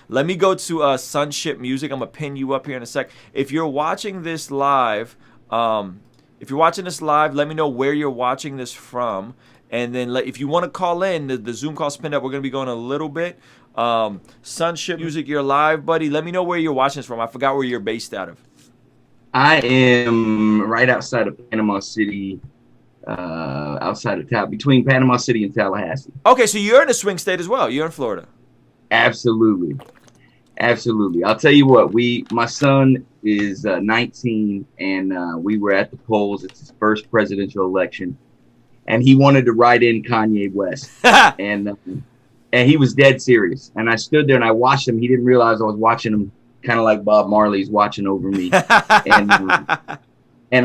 Let me go to Sunship Music. I'm gonna pin you up here in a sec. If you're watching this live, let me know where you're watching this from, and then if you want to call in, the Zoom call pinned up. We're gonna be going a little bit. Sunship Music, you're live, buddy. Let me know where you're watching this from. I forgot where you're based out of. I am right outside of Panama City, between Panama City and Tallahassee. Okay, so you're in a swing state as well. You're in Florida. Absolutely. I'll tell you what, my son is 19, and we were at the polls. It's his first presidential election, and he wanted to write in Kanye West, and he was dead serious. And I stood there and I watched him. He didn't realize I was watching him, kind of like Bob Marley's watching over me. And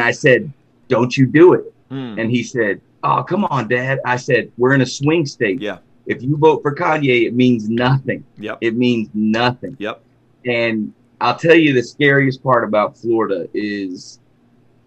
I said, "Don't you do it." And he said, "Oh, come on, Dad." I said, "We're in a swing state. Yeah. If you vote for Kanye, it means nothing. Yep. It means nothing." Yep. And I'll tell you, the scariest part about Florida is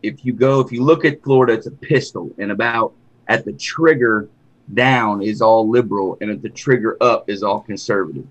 if you look at Florida, it's a pistol, and about at the trigger down is all liberal, and at the trigger up is all conservative.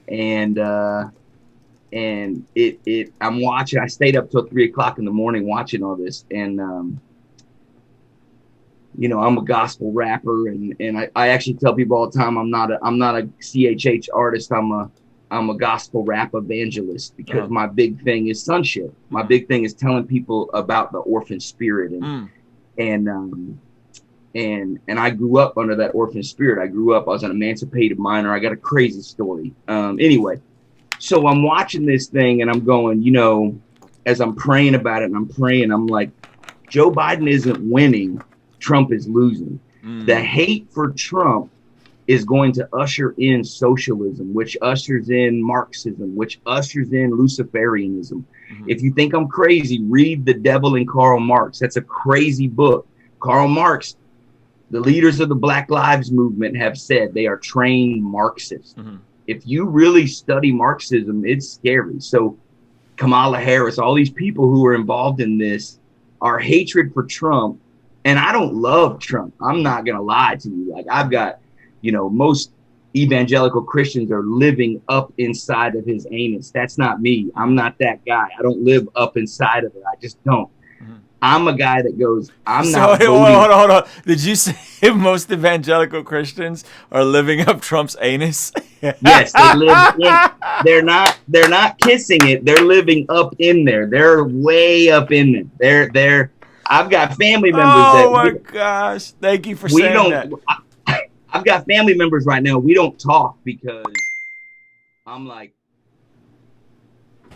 And I'm watching. I stayed up till 3:00 in the morning watching all this, and I'm a gospel rapper, and I actually tell people all the time I'm not a CHH artist. I'm a gospel rap evangelist, because my big thing is sonship. My big thing is telling people about the orphan spirit, and I grew up under that orphan spirit. I was an emancipated minor. I got a crazy story. Anyway, so I'm watching this thing and I'm going, as I'm praying about it, and I'm like, Joe Biden isn't winning. Trump is losing. The hate for Trump is going to usher in socialism, which ushers in Marxism, which ushers in Luciferianism. If you think I'm crazy, read The Devil and Karl Marx. That's a crazy book. Karl Marx, the leaders of the Black Lives Movement have said they are trained Marxists. If you really study Marxism, it's scary. So Kamala Harris, all these people who are involved in this, our hatred for Trump. And I don't love Trump. I'm not going to lie to you. Like, I've got, most evangelical Christians are living up inside of his anus. That's not me. I'm not that guy. I don't live up inside of it. I just don't. I'm a guy that goes, I'm not voting. Hold on. Did you say most evangelical Christians are living up Trump's anus? Yes, they live in. They're not kissing it. They're living up in there. They're way up in there. They're I've got family members Oh my gosh. Thank you for saying that. I've got family members right now. We don't talk because I'm like,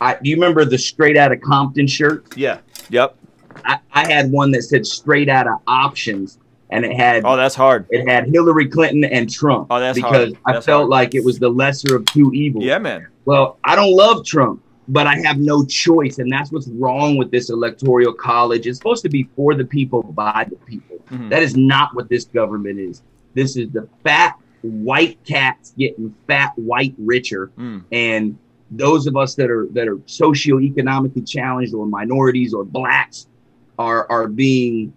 do you remember the Straight Outta Compton shirt? Yeah. Yep. I had one that said Straight Outta Options, and it had that's hard. It had Hillary Clinton and Trump. Oh, that's because hard. That's I felt hard. like it was the lesser of two evils. Yeah, man. Well, I don't love Trump, but I have no choice, and that's what's wrong with this electoral college. It's supposed to be for the people, by the people. That is not what this government is. This is the fat white cats getting fat white richer, and those of us that are socioeconomically challenged, or minorities, or blacks, are being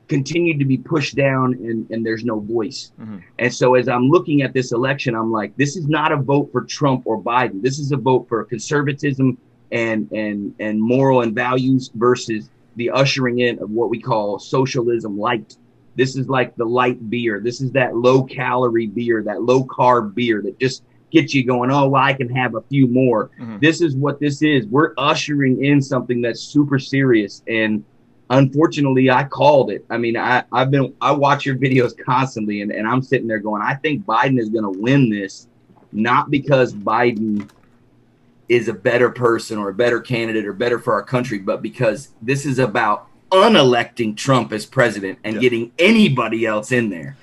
continued to be pushed down, and there's no voice. And so as I'm looking at this election, I'm like, this is not a vote for Trump or Biden. This is a vote for conservatism and moral and values versus the ushering in of what we call socialism light. This is like the light beer. This is that low calorie beer, that low carb beer that just gets you going, oh, well, I can have a few more. This is what this is. We're ushering in something that's super serious. And unfortunately, I called it. I mean, I watch your videos constantly, and I'm sitting there going, I think Biden is going to win this, not because Biden is a better person or a better candidate or better for our country, but because this is about unelecting Trump as president and getting anybody else in there.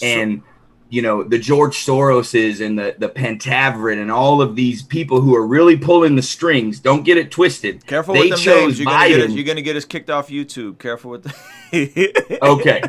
And the George Soroses and the Pentaveret and all of these people who are really pulling the strings, don't get it twisted. Careful with the names. You're going to get us kicked off YouTube. Careful with the Okay.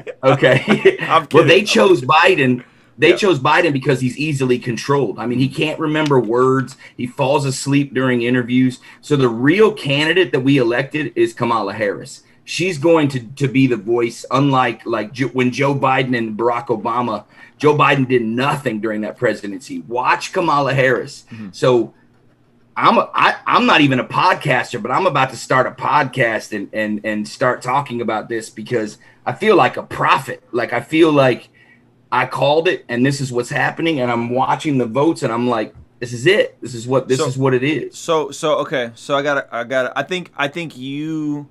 I'm kidding. Well, they chose Biden. They chose Biden because he's easily controlled. I mean, he can't remember words. He falls asleep during interviews. So the real candidate that we elected is Kamala Harris. She's going to be the voice, unlike when Joe Biden and Barack Obama. Joe Biden did nothing during that presidency. Watch Kamala Harris. So I'm not even a podcaster, but I'm about to start a podcast and start talking about this because I feel like a prophet. Like I feel like I called it and this is what's happening, and I'm watching the votes and I'm like, this is it. This is what it is. So okay. So I got I think you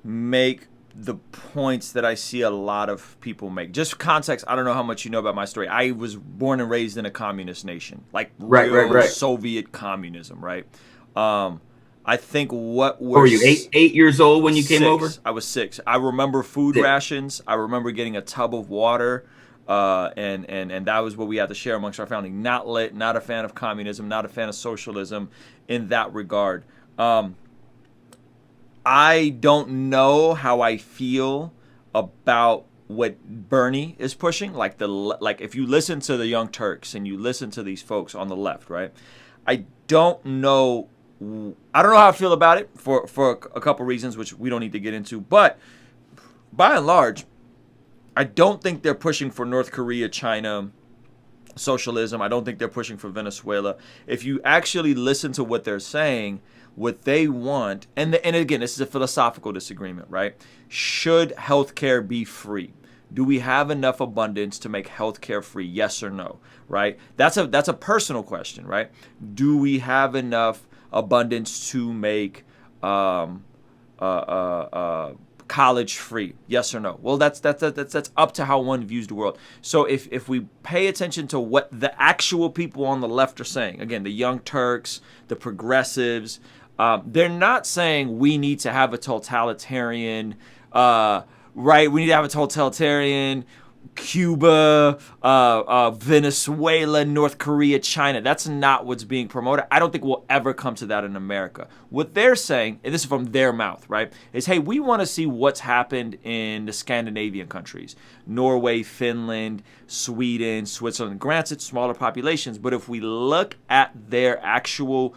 make the points that I see a lot of people make. Just for context, I don't know how much you know about my story. I was born and raised in a communist nation, like real Soviet communism, right? I think what were you 8 years old when you came over? I was 6. I remember food rations. I remember getting a tub of water, and that was what we had to share amongst our family. Not a fan of communism, not a fan of socialism in that regard. I don't know how I feel about what Bernie is pushing. Like if you listen to the Young Turks and you listen to these folks on the left, right? I don't know how I feel about it for a couple reasons, which we don't need to get into. But by and large, I don't think they're pushing for North Korea, China, socialism. I don't think they're pushing for Venezuela. If you actually listen to what they're saying, what they want, and again, this is a philosophical disagreement, right? Should healthcare be free? Do we have enough abundance to make healthcare free? Yes or no, right? That's a personal question, right? Do we have enough abundance to make college free? Yes or no? Well, that's up to how one views the world. So if we pay attention to what the actual people on the left are saying, again, the Young Turks, the progressives, they're not saying we need to have a totalitarian, right? We need to have a totalitarian Cuba, Venezuela, North Korea, China. That's not what's being promoted. I don't think we'll ever come to that in America. What they're saying, and this is from their mouth, right, is, hey, we want to see what's happened in the Scandinavian countries, Norway, Finland, Sweden, Switzerland. Granted, smaller populations, but if we look at their actual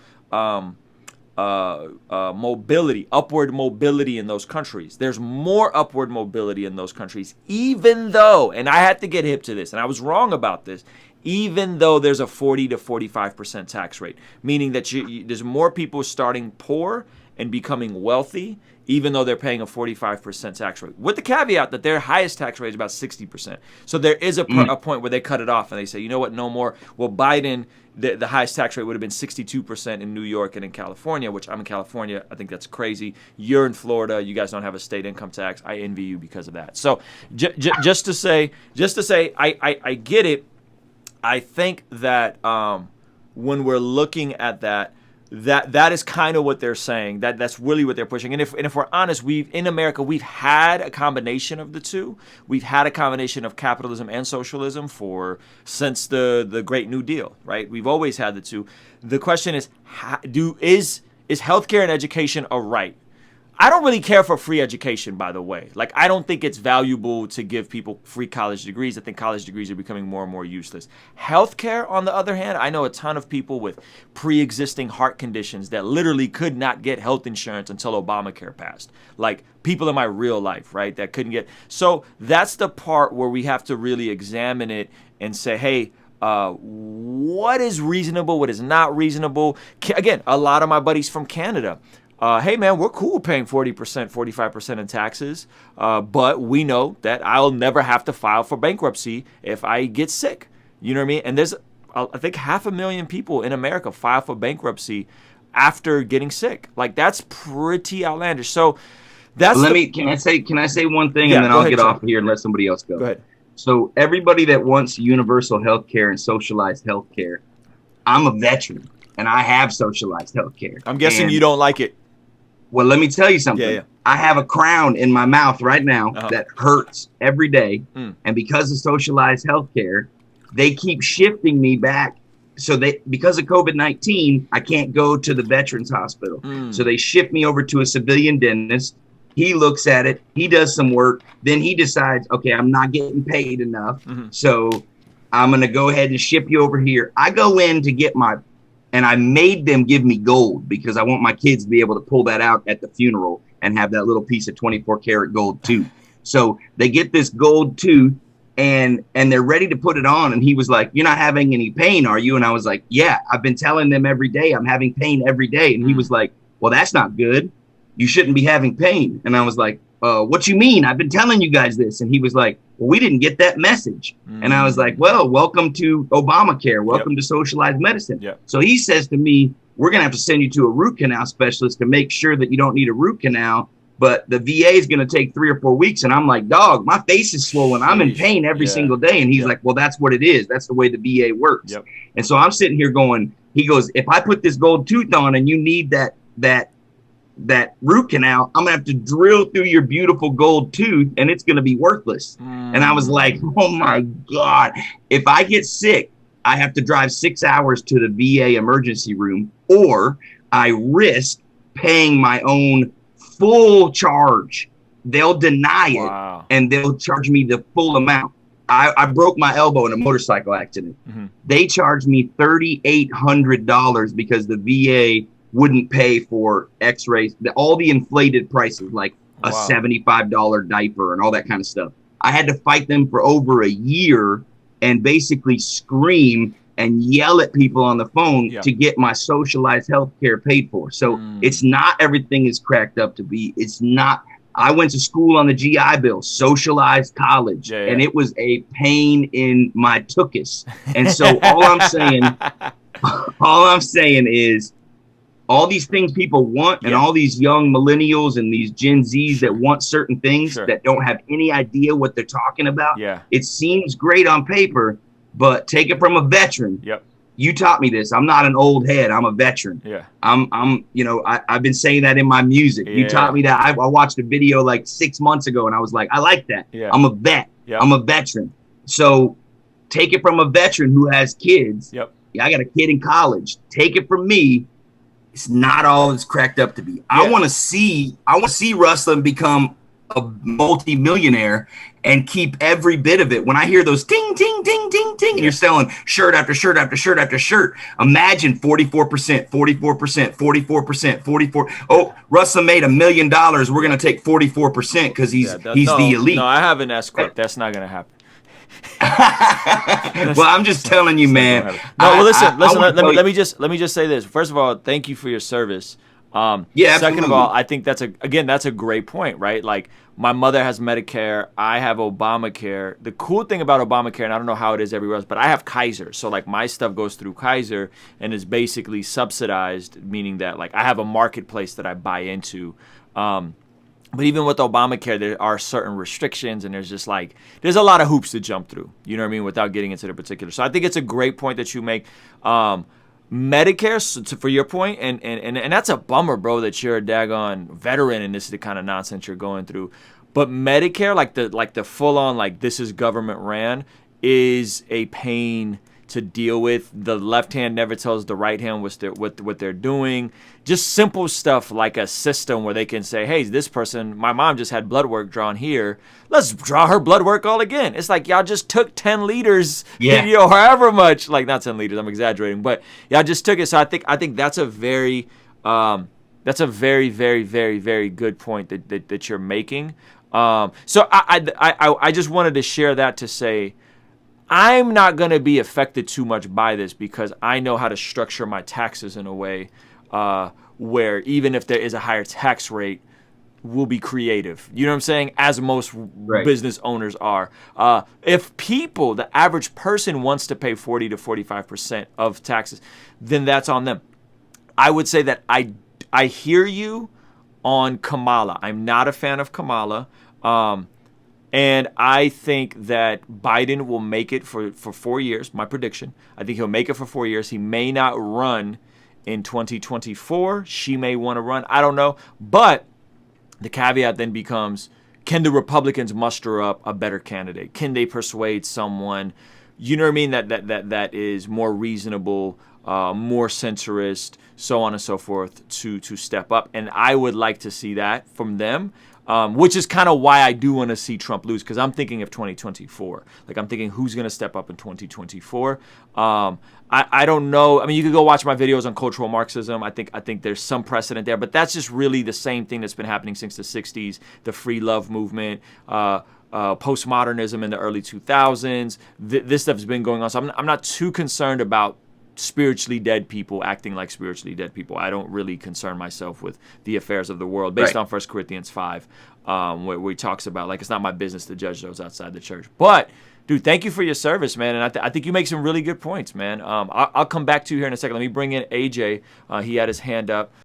mobility, upward mobility in those countries. There's more upward mobility in those countries, even though, and I had to get hip to this, and I was wrong about this, even though there's a 40 to 45% tax rate, meaning that there's more people starting poor and becoming wealthy, even though they're paying a 45% tax rate. With the caveat that their highest tax rate is about 60%. So there is a point where they cut it off and they say, you know what, no more. Well, Biden, the highest tax rate would have been 62% in New York and in California, which I'm in California. I think that's crazy. You're in Florida. You guys don't have a state income tax. I envy you because of that. So just to say, I get it. I think that when we're looking at that is kind of what they're saying. That's really what they're pushing. And if we're honest, in America we've had a combination of the two. We've had a combination of capitalism and socialism since the Great New Deal, right? We've always had the two. The question is is healthcare and education a right? I don't really care for free education, by the way. Like, I don't think it's valuable to give people free college degrees. I think college degrees are becoming more and more useless. Healthcare, on the other hand, I know a ton of people with pre-existing heart conditions that literally could not get health insurance until Obamacare passed. Like, people in my real life, right, that couldn't get. So that's the part where we have to really examine it and say, hey, what is reasonable, what is not reasonable? Again, a lot of my buddies from Canada, hey, man, we're cool paying 40%, 45% in taxes, but we know that I'll never have to file for bankruptcy if I get sick. You know what I mean? And there's, I think, 500,000 people in America file for bankruptcy after getting sick. Like, that's pretty outlandish. So that's can I say one thing, and then I'll get off here and let somebody else go. Go ahead. So everybody that wants universal health care and socialized health care, I'm a veteran, and I have socialized health care. I'm guessing you don't like it. Well, let me tell you something. Yeah. I have a crown in my mouth right now that hurts every day. And because of socialized healthcare, they keep shifting me back. So because of COVID-19, I can't go to the Veterans Hospital. So they shift me over to a civilian dentist. He looks at it. He does some work. Then he decides, okay, I'm not getting paid enough. So I'm going to go ahead and ship you over here. I go in to get and I made them give me gold because I want my kids to be able to pull that out at the funeral and have that little piece of 24 karat gold tooth. So they get this gold tooth and they're ready to put it on. And he was like, "You're not having any pain, are you?" And I was like, "Yeah, I've been telling them every day I'm having pain every day." And he was like, "Well, that's not good. You shouldn't be having pain." And I was like, "What you mean? I've been telling you guys this." And he was like, "Well, we didn't get that message." And I was like, "Well, welcome to Obamacare. Welcome to socialized medicine." So he says to me, "We're going to have to send you to a root canal specialist to make sure that you don't need a root canal. But the VA is going to take 3 or 4 weeks." And I'm like, "Dog, my face is swollen. I'm in pain every single day." And he's like, "Well, that's what it is. That's the way the VA works." And so I'm sitting here going, he goes, "If I put this gold tooth on and you need that root canal, I'm gonna have to drill through your beautiful gold tooth and it's gonna be worthless." And I was like, "Oh my God, if I get sick, I have to drive 6 hours to the VA emergency room, or I risk paying my own full charge. They'll deny it and they'll charge me the full amount." I broke my elbow in a motorcycle accident. They charged me $3,800 because the VA wouldn't pay for x-rays, all the inflated prices, like a $75 diaper and all that kind of stuff. I had to fight them for over a year and basically scream and yell at people on the phone to get my socialized health care paid for. So it's not everything is cracked up to be. It's not. I went to school on the GI Bill, socialized college, and it was a pain in my tuchus. And so all I'm saying is, all these things people want, and all these young millennials and these Gen Zs that want certain things that don't have any idea what they're talking about. It seems great on paper, but take it from a veteran. You taught me this. I'm not an old head. I'm a veteran. I'm you know, I've been saying that in my music. You taught me that. I watched a video like 6 months ago and I was like, I like that. I'm a vet. I'm a veteran. So take it from a veteran who has kids. I got a kid in college. Take it from me. It's not all it's cracked up to be. I want to see Ruslan become a multi-millionaire and keep every bit of it. When I hear those ting, ting, ting, ting, ting, and you're selling shirt after shirt after shirt after shirt, imagine 44%, 44%, 44%, 44. Oh, Ruslan made $1 million. We're going to take 44% because he's the elite. No, I have an S corp. That's not going to happen. Well, I'm just telling you, man. No, well, listen. Let me just say this. First of all, thank you for your service. Second of all, I think that's a great point, right? Like, my mother has Medicare, I have Obamacare. The cool thing about Obamacare, and I don't know how it is everywhere else, but I have Kaiser. So like my stuff goes through Kaiser and is basically subsidized, meaning that like I have a marketplace that I buy into. But even with Obamacare, there are certain restrictions, and there's a lot of hoops to jump through, you know what I mean, without getting into the particulars. So I think it's a great point that you make. Medicare, so for your point, and that's a bummer, bro, that you're a daggone veteran and this is the kind of nonsense you're going through. But Medicare, like the full on, like this is government ran, is a pain to deal with. The left hand never tells the right hand what they're doing. Just simple stuff like a system where they can say, hey, this person, my mom just had blood work drawn here. Let's draw her blood work all again. It's like y'all just took 10 liters, however much, like not 10 liters, I'm exaggerating, but y'all just took it. So I think that's a very, very, very, very, very good point that you're making. So I just wanted to share that to say, I'm not going to be affected too much by this because I know how to structure my taxes in a way where even if there is a higher tax rate, we'll be creative. You know what I'm saying? As most business owners are. If people, the average person wants to pay 40 to 45% of taxes, then that's on them. I would say that I hear you on Kamala. I'm not a fan of Kamala. And I think that Biden will make it for 4 years, my prediction. I think he'll make it for 4 years. He may not run in 2024. She may want to run. I don't know. But the caveat then becomes, can the Republicans muster up a better candidate? Can they persuade someone, you know what I mean, that is more reasonable, more centrist, so on and so forth, to step up? And I would like to see that from them. Which is kind of why I do want to see Trump lose, because I'm thinking of 2024. Like, I'm thinking who's going to step up in 2024. I don't know. I mean, you could go watch my videos on cultural Marxism. I think there's some precedent there, but that's just really the same thing that's been happening since the 60s, the free love movement. postmodernism in the early 2000s. This stuff's been going on. So I'm not too concerned about spiritually dead people acting like spiritually dead people. I don't really concern myself with the affairs of the world based on 1 Corinthians 5, where he talks about, like, it's not my business to judge those outside the church. But, dude, thank you for your service, man. And I think you make some really good points, man. I'll come back to you here in a second. Let me bring in AJ. He had his hand up.